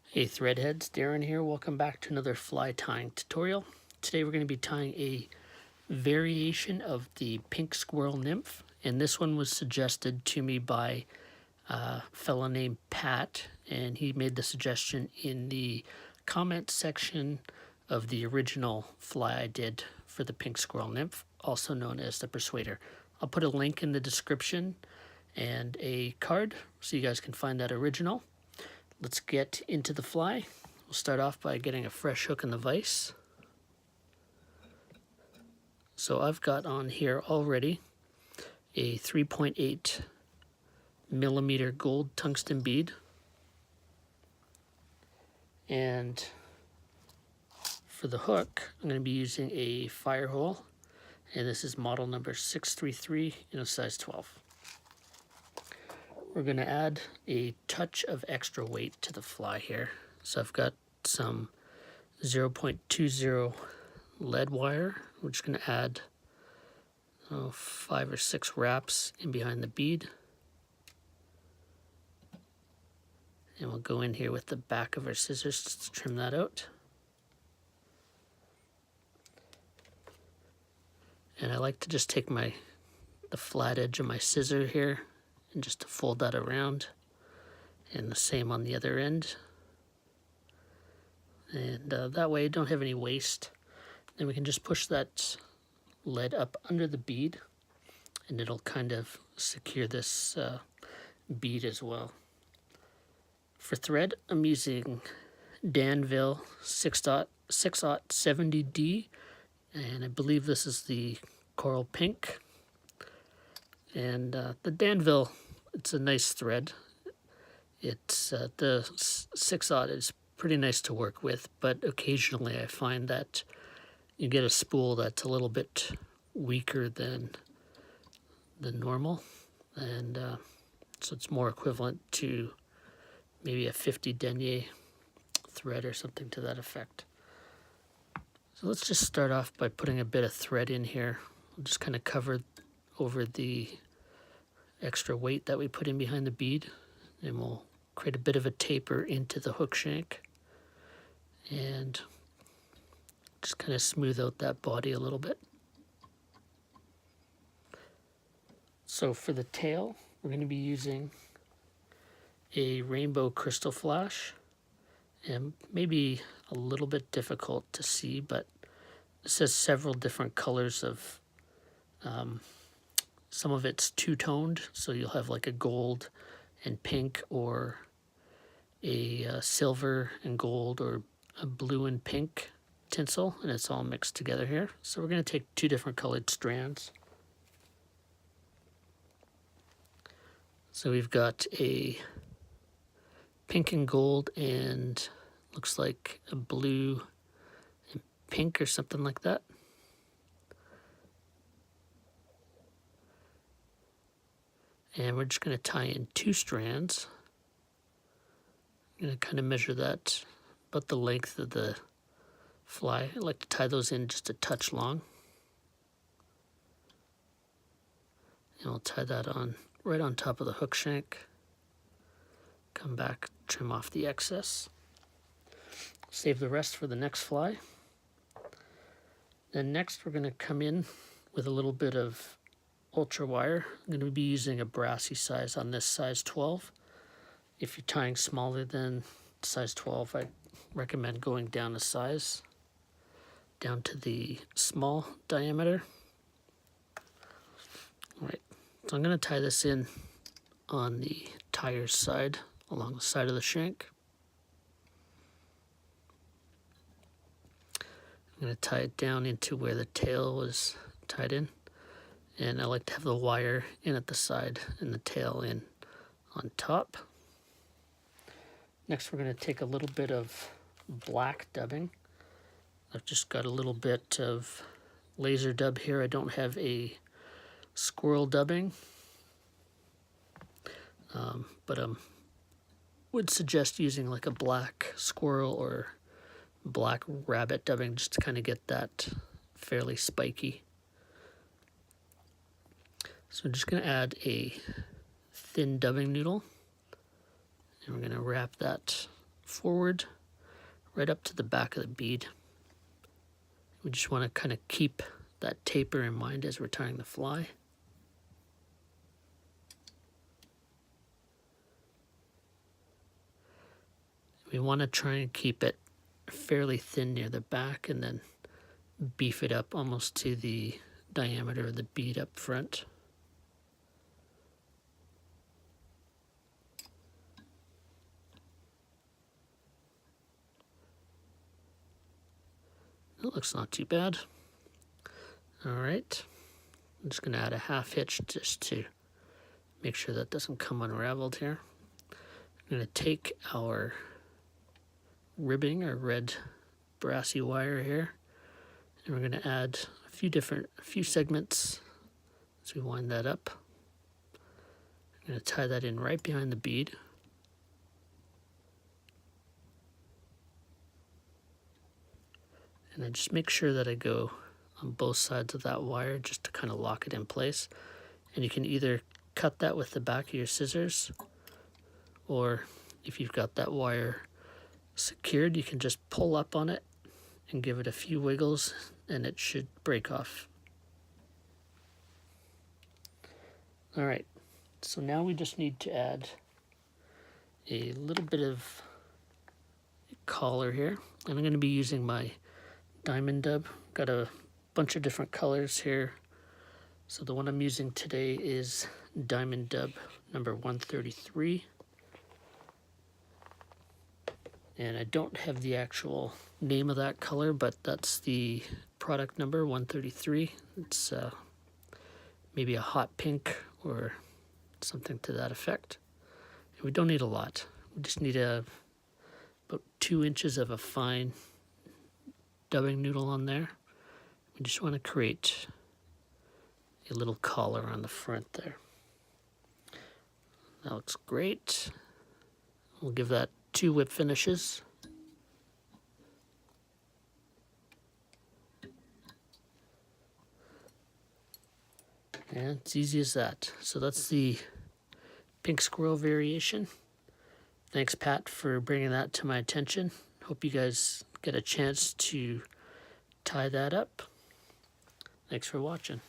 Hey threadheads, Darren here. Welcome back to another fly tying tutorial. Today we're going to be tying a variation of the Pink Squirrel Nymph, and this one was suggested to me by a fellow named Pat, and he made the suggestion in the comment section of the original fly I did for the Pink Squirrel Nymph, also known as the Persuader. I'll put a link in the description and a card so you guys can find that original. Let's get into the fly. We'll start off by getting a fresh hook in the vise. So I've got on here already a 3.8 millimeter gold tungsten bead. And for the hook, I'm going to be using a Firehole. And this is model number 633 in a size 12. We're going to add a touch of extra weight to the fly here. So I've got some 0.20 lead wire. We're just going to add 5 or 6 wraps in behind the bead. And we'll go in here with the back of our scissors to trim that out. And I like to just take the flat edge of my scissor here and just to fold that around, and the same on the other end. And that way I don't have any waste. Then we can just push that lead up under the bead, and it'll kind of secure this bead as well. For thread, I'm using Danville 6/70D, and I believe this is the coral pink. And the Danville, it's a nice thread. It's the 6/0 is pretty nice to work with, but occasionally I find that you get a spool that's a little bit weaker than the normal, and so it's more equivalent to maybe a 50 denier thread or something to that effect. So let's just start off by putting a bit of thread in here. We'll just kind of cover over the extra weight that we put in behind the bead, and we'll create a bit of a taper into the hook shank and just kind of smooth out that body a little bit. So for the tail, we're going to be using a rainbow crystal flash, and maybe a little bit difficult to see, but this has several different colors of some of it's two-toned, so you'll have like a gold and pink, or a silver and gold, or a blue and pink tinsel, and it's all mixed together here. So we're going to take 2 different colored strands. So we've got a pink and gold, and looks like a blue and pink or something like that. And we're just going to tie in 2 strands. I'm going to kind of measure that about the length of the fly. I like to tie those in just a touch long. And we'll tie that on right on top of the hook shank. Come back, trim off the excess. Save the rest for the next fly. Then next we're going to come in with a little bit of ultra wire. I'm going to be using a brassy size on this size 12. If you're tying smaller than size 12, I recommend going down a size, down to the small diameter. All right, so I'm going to tie this in on the tire side, along the side of the shank. I'm going to tie it down into where the tail was tied in. And I like to have the wire in at the side and the tail in on top. Next, we're going to take a little bit of black dubbing. I've just got a little bit of laser dub here. I don't have a squirrel dubbing, but I would suggest using like a black squirrel or black rabbit dubbing just to kind of get that fairly spiky. So I'm just going to add a thin dubbing noodle, and we're going to wrap that forward, right up to the back of the bead. We just want to kind of keep that taper in mind as we're tying the fly. We want to try and keep it fairly thin near the back and then beef it up almost to the diameter of the bead up front. It looks not too bad. All right, I'm just going to add a half hitch just to make sure that doesn't come unraveled here. I'm going to take our ribbing or red brassy wire here, and we're going to add a few segments as we wind that up. I'm going to tie that in right behind the bead. And I just make sure that I go on both sides of that wire just to kind of lock it in place. And you can either cut that with the back of your scissors, or if you've got that wire secured, you can just pull up on it and give it a few wiggles and it should break off. All right, so now we just need to add a little bit of collar here, and I'm going to be using my diamond dub. Got a bunch of different colors here. So the one I'm using today is diamond dub number 133. And I don't have the actual name of that color, but that's the product number 133. It's maybe a hot pink or something to that effect. And we don't need a lot. We just need about 2 inches of a fine dubbing noodle on there. We just want to create a little collar on the front there. That looks great. We'll give that 2 whip finishes. And it's easy as that. So that's the pink squirrel variation. Thanks, Pat, for bringing that to my attention. Hope you guys get a chance to tie that up. Thanks for watching.